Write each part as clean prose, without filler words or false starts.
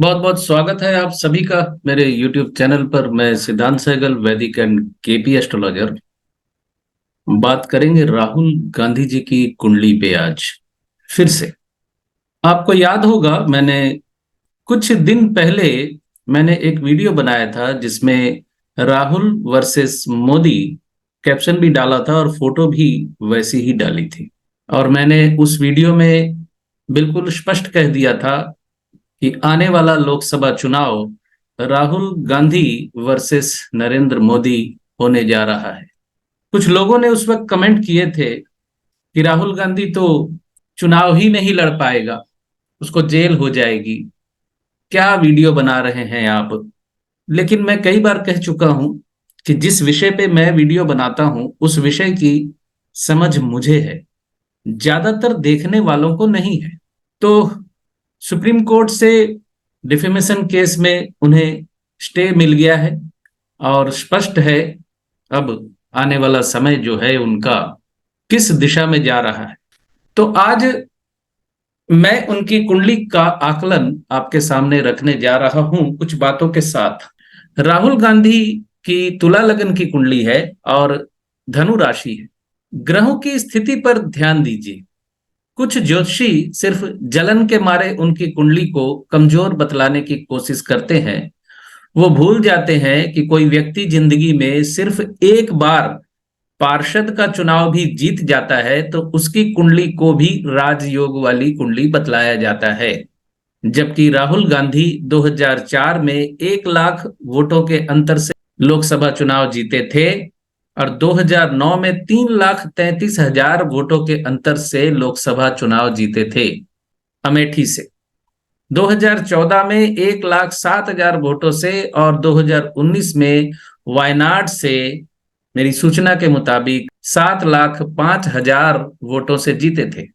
बहुत बहुत स्वागत है आप सभी का मेरे YouTube चैनल पर। मैं सिद्धांत सहगल, वैदिक एंड केपी एस्ट्रोलॉजर। बात करेंगे राहुल गांधी जी की कुंडली पे आज फिर से। आपको याद होगा, मैंने कुछ दिन पहले मैंने एक वीडियो बनाया था जिसमें राहुल वर्सेस मोदी कैप्शन भी डाला था और फोटो भी वैसी ही डाली थी। और मैंने उस वीडियो में बिल्कुल स्पष्ट कह दिया था कि आने वाला लोकसभा चुनाव राहुल गांधी वर्सेस नरेंद्र मोदी होने जा रहा है। कुछ लोगों ने उस वक्त कमेंट किए थे कि राहुल गांधी तो चुनाव ही नहीं लड़ पाएगा, उसको जेल हो जाएगी, क्या वीडियो बना रहे हैं आप। लेकिन मैं कई बार कह चुका हूं कि जिस विषय पे मैं वीडियो बनाता हूं उस विषय की समझ मुझे है, ज्यादातर देखने वालों को नहीं है। तो सुप्रीम कोर्ट से डिफेमेशन केस में उन्हें स्टे मिल गया है और स्पष्ट है अब आने वाला समय जो है उनका किस दिशा में जा रहा है। तो आज मैं उनकी कुंडली का आकलन आपके सामने रखने जा रहा हूं कुछ बातों के साथ। राहुल गांधी की तुला लगन की कुंडली है और धनु राशि है। ग्रहों की स्थिति पर ध्यान दीजिए। कुछ ज्योतिषी सिर्फ जलन के मारे उनकी कुंडली को कमजोर बतलाने की कोशिश करते हैं। वो भूल जाते हैं कि कोई व्यक्ति जिंदगी में सिर्फ एक बार पार्षद का चुनाव भी जीत जाता है तो उसकी कुंडली को भी राजयोग वाली कुंडली बतलाया जाता है। जबकि राहुल गांधी 2004 में 1 लाख वोटों के अंतर से लोकसभा चुनाव जीते थे और 2009 में 3,33,000 वोटों के अंतर से लोकसभा चुनाव जीते थे अमेठी से। 2014 में 1,07,000 वोटों से और 2019 में वायनाड से मेरी सूचना के मुताबिक 7,05,000 वोटों से जीते थे।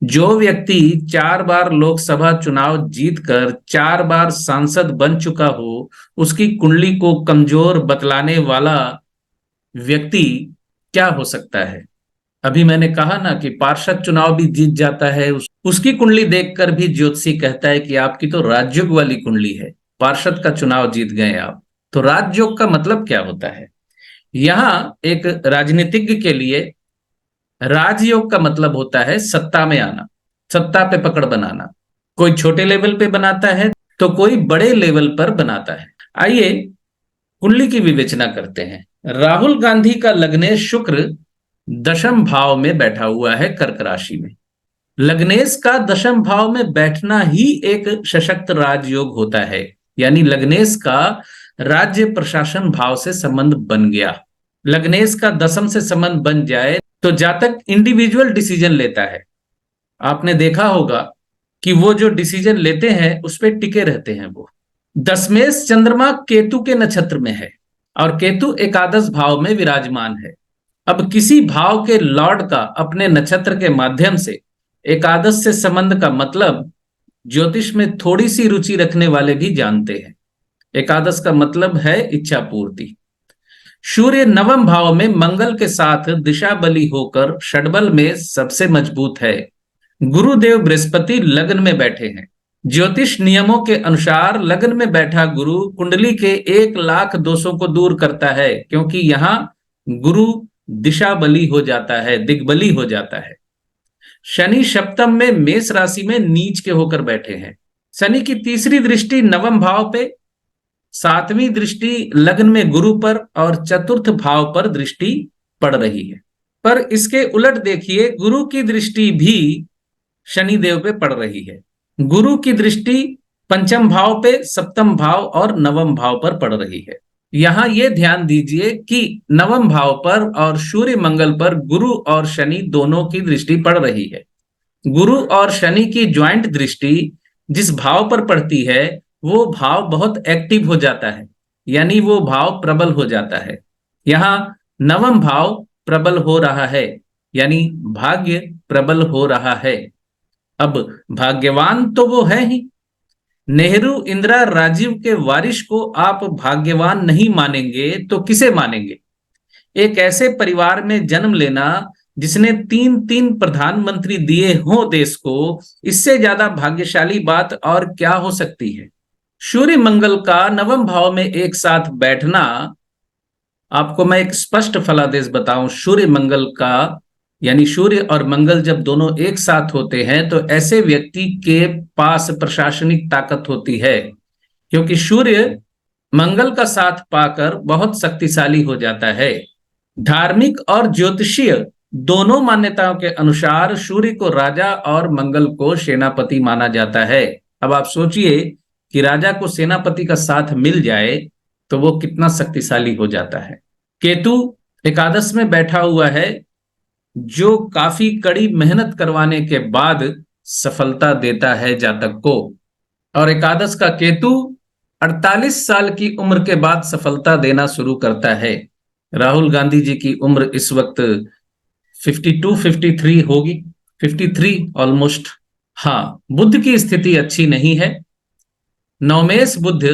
जो व्यक्ति 4 बार लोकसभा चुनाव जीतकर 4 बार सांसद बन चुका हो, उसकी कुंडली को कमजोर बतलाने वाला व्यक्ति क्या हो सकता है। अभी मैंने कहा ना कि पार्षद चुनाव भी जीत जाता है, उसकी कुंडली देखकर भी ज्योतिषी कहता है कि आपकी तो राजयोग वाली कुंडली है, पार्षद का चुनाव जीत गए आप। तो राजयोग का मतलब क्या होता है। यहां एक राजनीतिज्ञ के लिए राजयोग का मतलब होता है सत्ता में आना, सत्ता पे पकड़ बनाना। कोई छोटे लेवल पे बनाता है तो कोई बड़े लेवल पर बनाता है। आइए कुंडली की विवेचना करते हैं। राहुल गांधी का लग्नेश शुक्र दशम भाव में बैठा हुआ है, कर्क राशि में। लग्नेश का दशम भाव में बैठना ही एक सशक्त राजयोग होता है, यानी लग्नेश का राज्य प्रशासन भाव से संबंध बन गया। लग्नेश का दशम से संबंध बन जाए तो जातक इंडिविजुअल डिसीजन लेता है। आपने देखा होगा कि वो जो डिसीजन लेते हैं उस पर टिके रहते हैं। वो दशमेश चंद्रमा केतु के नक्षत्र में है और केतु एकादश भाव में विराजमान है। अब किसी भाव के लॉर्ड का अपने नक्षत्र के माध्यम से एकादश से संबंध का मतलब ज्योतिष में थोड़ी सी रुचि रखने वाले भी जानते हैं। एकादश का मतलब है इच्छा पूर्ति। सूर्य नवम भाव में मंगल के साथ दिशा बली होकर षडबल में सबसे मजबूत है। गुरुदेव बृहस्पति लग्न में बैठे हैं। ज्योतिष नियमों के अनुसार लग्न में बैठा गुरु कुंडली के 1,00,000 दोषों को दूर करता है, क्योंकि यहां गुरु दिशा बली हो जाता है, दिग्बली हो जाता है। शनि सप्तम में मेष राशि में नीच के होकर बैठे हैं। शनि की तीसरी दृष्टि नवम भाव पे, सातवीं दृष्टि लग्न में गुरु पर और चतुर्थ भाव पर दृष्टि पड़ रही है। पर इसके उलट देखिए, गुरु की दृष्टि भी शनि देव पे पड़ रही है। गुरु की दृष्टि पंचम भाव पे, सप्तम भाव और नवम भाव पर पड़ रही है। यहां यह ध्यान दीजिए कि नवम भाव पर और सूर्य मंगल पर गुरु और शनि दोनों की दृष्टि पड़ रही है। गुरु और शनि की ज्वाइंट दृष्टि जिस भाव पर पड़ती है वो भाव बहुत एक्टिव हो जाता है, यानी वो भाव प्रबल हो जाता है। यहां नवम भाव प्रबल हो रहा है, यानी भाग्य प्रबल हो रहा है। अब भाग्यवान तो वो है ही। नेहरू, इंदिरा, राजीव के वारिस को आप भाग्यवान नहीं मानेंगे तो किसे मानेंगे। एक ऐसे परिवार में जन्म लेना जिसने 3-3 प्रधानमंत्री दिए हों देश को, इससे ज्यादा भाग्यशाली बात और क्या हो सकती है। सूर्य मंगल का नवम भाव में एक साथ बैठना, आपको मैं एक स्पष्ट फलादेश बताऊं, सूर्य मंगल का यानी सूर्य और मंगल जब दोनों एक साथ होते हैं तो ऐसे व्यक्ति के पास प्रशासनिक ताकत होती है, क्योंकि सूर्य मंगल का साथ पाकर बहुत शक्तिशाली हो जाता है। धार्मिक और ज्योतिषीय दोनों मान्यताओं के अनुसार सूर्य को राजा और मंगल को सेनापति माना जाता है। अब आप सोचिए कि राजा को सेनापति का साथ मिल जाए तो वो कितना शक्तिशाली हो जाता है। केतु एकादश में बैठा हुआ है, जो काफी कड़ी मेहनत करवाने के बाद सफलता देता है जातक को। और एकादश का केतु 48 साल की उम्र के बाद सफलता देना शुरू करता है। राहुल गांधी जी की उम्र इस वक्त 52 53 होगी, 53 ऑलमोस्ट। हाँ, बुध की स्थिति अच्छी नहीं है। नवमेश बुध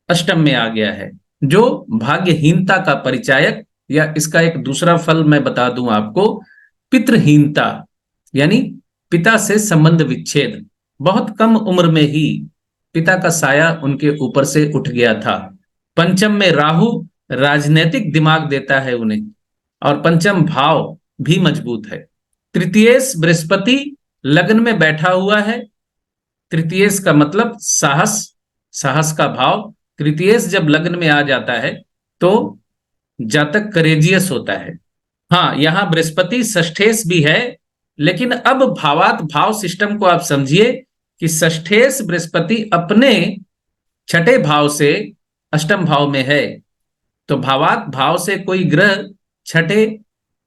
अष्टम में आ गया है, जो भाग्यहीनता का परिचायक, या इसका एक दूसरा फल मैं बता दूं आपको, पितृहीनता यानी पिता से संबंध विच्छेद। बहुत कम उम्र में ही पिता का साया उनके ऊपर से उठ गया था। पंचम में राहु राजनीतिक दिमाग देता है उन्हें, और पंचम भाव भी मजबूत है। तृतीयेश बृहस्पति लग्न में बैठा हुआ है। तृतीयेश का मतलब साहस, साहस का भाव। तृतीयेश जब लग्न में आ जाता है तो जातक करेजियस होता है। हाँ, यहां बृहस्पति षष्ठेश भी है, लेकिन अब भावात भाव सिस्टम को आप समझिए कि षष्ठेश बृहस्पति अपने छठे भाव से अष्टम भाव में है, तो भावात भाव से कोई ग्रह छठे,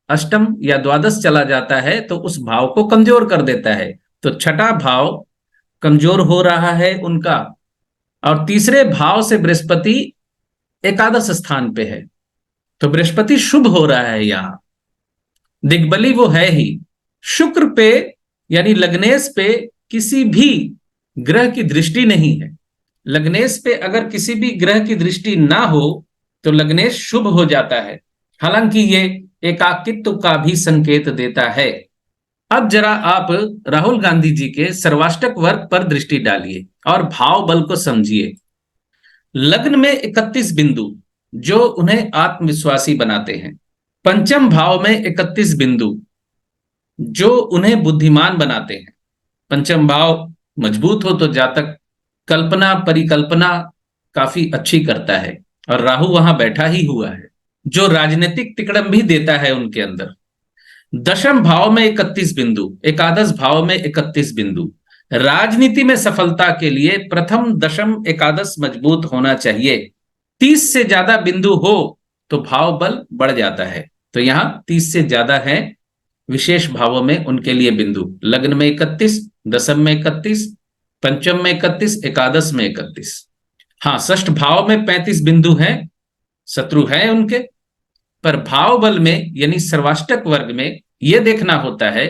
अष्टम या द्वादश चला जाता है तो उस भाव को कमजोर कर देता है। तो छठा भाव कमजोर हो रहा है उनका, और तीसरे भाव से बृहस्पति एकादश स्थान पे है, तो बृहस्पति शुभ हो रहा है। यहां दिग्बली वो है ही। शुक्र पे यानी लग्नेश पे किसी भी ग्रह की दृष्टि नहीं है। लग्नेश पे अगर किसी भी ग्रह की दृष्टि ना हो तो लग्नेश शुभ हो जाता है, हालांकि ये एकाकित्व का भी संकेत देता है। अब जरा आप राहुल गांधी जी के सर्वाष्टक वर्ग पर दृष्टि डालिए और भाव बल को समझिए। लग्न में 31 बिंदु जो उन्हें आत्मविश्वासी बनाते हैं। पंचम भाव में 31 बिंदु जो उन्हें बुद्धिमान बनाते हैं। पंचम भाव मजबूत हो तो जातक कल्पना परिकल्पना काफी अच्छी करता है, और राहु वहां बैठा ही हुआ है, जो राजनीतिक तिकड़म भी देता है उनके अंदर। दशम भाव में 31 बिंदु, एकादश भाव में 31 बिंदु। राजनीति में सफलता के लिए प्रथम दशम एकादश मजबूत होना चाहिए। 30 से ज्यादा बिंदु हो तो भाव बल बढ़ जाता है, तो यहां 30 से ज्यादा है विशेष भावों में उनके लिए बिंदु। लग्न में 31, दशम में 31, पंचम में 31, एकादश में 31। हाँ, षष्ठ भाव में 35 बिंदु हैं, शत्रु हैं उनके। पर भाव बल में यानी सर्वाष्टक वर्ग में यह देखना होता है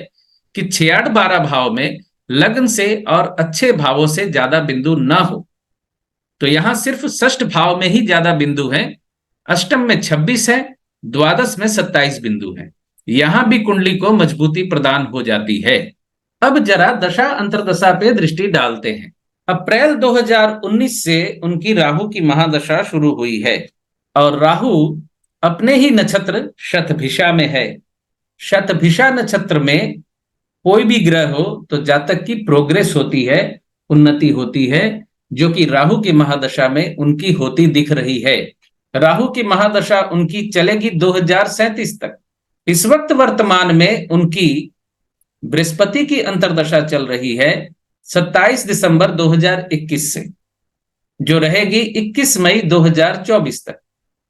कि 6 12 भाव में लग्न से और अच्छे भावों से ज्यादा बिंदु ना हो। तो यहां सिर्फ षष्ठ भाव में ही ज्यादा बिंदु हैं। अष्टम में 26 है, द्वादश में 27 बिंदु हैं। यहां भी कुंडली को मजबूती प्रदान हो जाती है। अब जरा दशा अंतरदशा पे दृष्टि डालते हैं। अप्रैल 2019 से उनकी राहु की महादशा शुरू हुई है, और राहु अपने ही नक्षत्र शतभिषा में है। शतभिषा नक्षत्र में कोई भी ग्रह हो तो जातक की प्रोग्रेस होती है, उन्नति होती है, जो कि राहु की महादशा में उनकी होती दिख रही है। राहु की महादशा उनकी चलेगी 2037 तक। इस वक्त वर्तमान में उनकी बृहस्पति की अंतरदशा चल रही है 27 दिसंबर 2021 से, जो रहेगी 21 मई 2024 तक।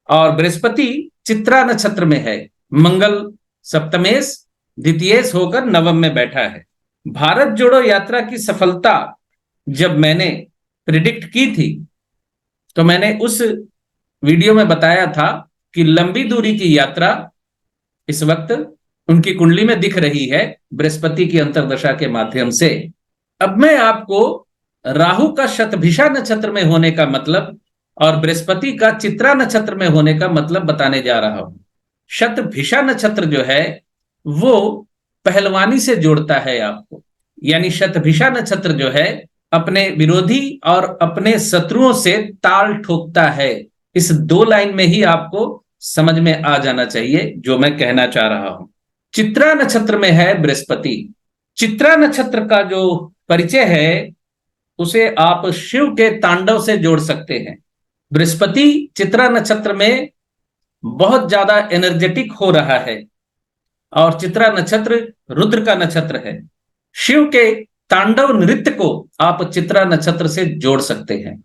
और बृहस्पति चित्रा नक्षत्र में है, मंगल सप्तमेश द्वितीयेश होकर नवम में बैठा है। भारत जोड़ो यात्रा की सफलता जब मैंने प्रिडिक्ट की थी तो मैंने उस वीडियो में बताया था कि लंबी दूरी की यात्रा इस वक्त उनकी कुंडली में दिख रही है बृहस्पति की अंतरदशा के माध्यम से। अब मैं आपको राहु का शतभिषा नक्षत्र में होने का मतलब और बृहस्पति का चित्रा नक्षत्र में होने का मतलब बताने जा रहा हूं। शतभिषा नक्षत्र जो है वो पहलवानी से जोड़ता है आपको, यानी शतभिषा नक्षत्र जो है अपने विरोधी और अपने शत्रुओं से ताल ठोकता है। इस 2 लाइन में ही आपको समझ में आ जाना चाहिए जो मैं कहना चाह रहा हूं। चित्रा नक्षत्र में है बृहस्पति। चित्रा नक्षत्र का जो परिचय है उसे आप शिव के तांडव से जोड़ सकते हैं। बृहस्पति चित्रा नक्षत्र में बहुत ज्यादा एनर्जेटिक हो रहा है और चित्रा नक्षत्र रुद्र का नक्षत्र है। शिव के तांडव नृत्य को आप चित्रा नक्षत्र से जोड़ सकते हैं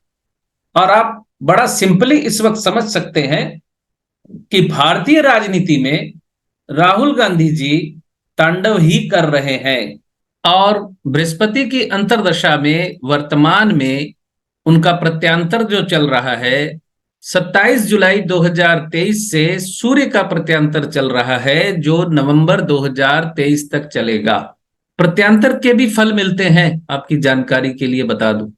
और आप बड़ा सिंपली इस वक्त समझ सकते हैं कि भारतीय राजनीति में राहुल गांधी जी तांडव ही कर रहे हैं। और बृहस्पति की अंतर्दशा में वर्तमान में उनका प्रत्यांतर जो चल रहा है 27 जुलाई 2023 से सूर्य का प्रत्यांतर चल रहा है जो नवंबर 2023 तक चलेगा। प्रत्यांतर के भी फल मिलते हैं, आपकी जानकारी के लिए बता दूं।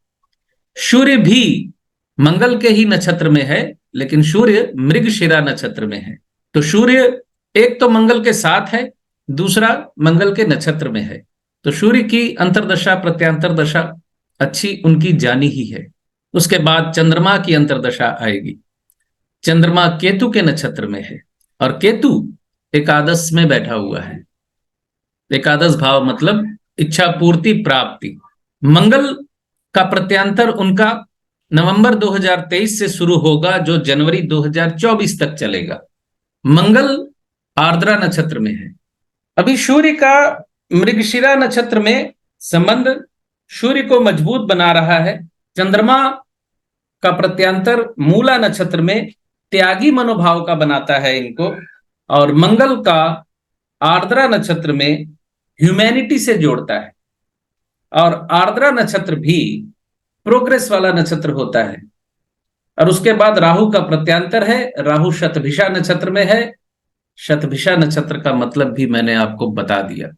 सूर्य भी मंगल के ही नक्षत्र में है लेकिन सूर्य मृगशिरा नक्षत्र में है। तो सूर्य एक तो मंगल के साथ है, दूसरा मंगल के नक्षत्र में है। तो सूर्य की अंतर्दशा प्रत्यांतर दशा अच्छी उनकी जानी ही है। उसके बाद चंद्रमा की अंतर्दशा आएगी। चंद्रमा केतु के नक्षत्र में है और केतु एकादश में बैठा हुआ है। एकादश भाव मतलब इच्छा पूर्ति प्राप्ति। मंगल का प्रत्यांतर उनका नवंबर 2023 से शुरू होगा जो जनवरी 2024 तक चलेगा। मंगल आर्द्रा नक्षत्र में है। अभी सूर्य का मृगशिरा नक्षत्र में संबंध सूर्य को मजबूत बना रहा है। चंद्रमा का प्रत्यांतर मूला नक्षत्र में त्यागी मनोभाव का बनाता है इनको, और मंगल का आर्द्रा नक्षत्र में ह्यूमैनिटी से जोड़ता है। और आर्द्रा नक्षत्र भी प्रोग्रेस वाला नक्षत्र होता है। और उसके बाद राहु का प्रत्यांतर है। राहु शतभिषा नक्षत्र में है। शतभिषा नक्षत्र का मतलब भी मैंने आपको बता दिया,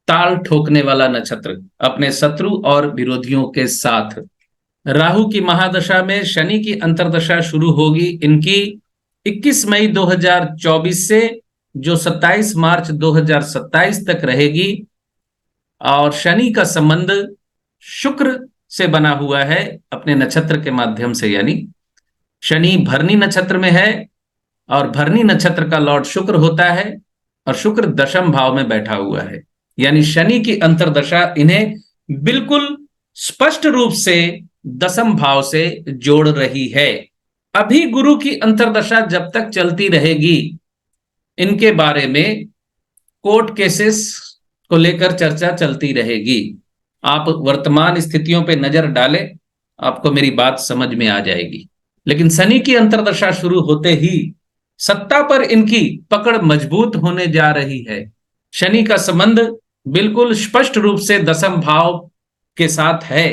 ताल ठोकने वाला नक्षत्र अपने शत्रु और विरोधियों के साथ। राहु की महादशा में शनि की अंतर्दशा शुरू होगी इनकी 21 मई 2024 से, जो 27 मार्च 2027 तक रहेगी। और शनि का संबंध शुक्र से बना हुआ है अपने नक्षत्र के माध्यम से, यानी शनि भरनी नक्षत्र में है और भरनी नक्षत्र का लॉर्ड शुक्र होता है और शुक्र दशम भाव में बैठा हुआ है। यानी शनि की अंतर्दशा इन्हें बिल्कुल स्पष्ट रूप से दशम भाव से जोड़ रही है। अभी गुरु की अंतर्दशा जब तक चलती रहेगी इनके बारे में कोर्ट केसेस को लेकर चर्चा चलती रहेगी। आप वर्तमान स्थितियों पे नजर डालें, आपको मेरी बात समझ में आ जाएगी। लेकिन शनि की अंतर्दशा शुरू होते ही सत्ता पर इनकी पकड़ मजबूत होने जा रही है। शनि का संबंध बिल्कुल स्पष्ट रूप से दशम भाव के साथ है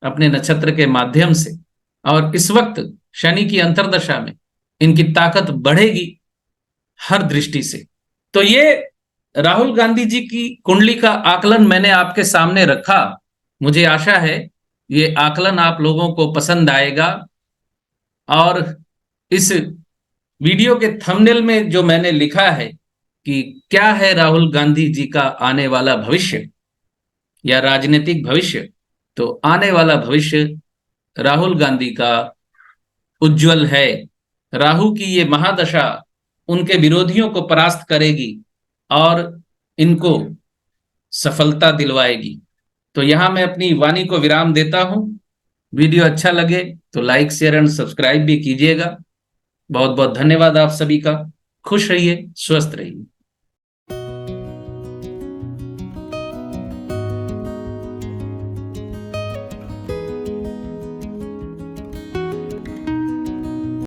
अपने नक्षत्र के माध्यम से, और इस वक्त शनि की अंतर्दशा में इनकी ताकत बढ़ेगी हर दृष्टि से। तो ये राहुल गांधी जी की कुंडली का आकलन मैंने आपके सामने रखा। मुझे आशा है ये आकलन आप लोगों को पसंद आएगा। और इस वीडियो के थंबनेल में जो मैंने लिखा है कि क्या है राहुल गांधी जी का आने वाला भविष्य या राजनीतिक भविष्य, तो आने वाला भविष्य राहुल गांधी का उज्जवल है। राहु की ये महादशा उनके विरोधियों को परास्त करेगी और इनको सफलता दिलवाएगी। तो यहां मैं अपनी वाणी को विराम देता हूं। वीडियो अच्छा लगे तो लाइक शेयर एंड सब्सक्राइब भी कीजिएगा। बहुत बहुत धन्यवाद आप सभी का। खुश रहिए, स्वस्थ रहिए।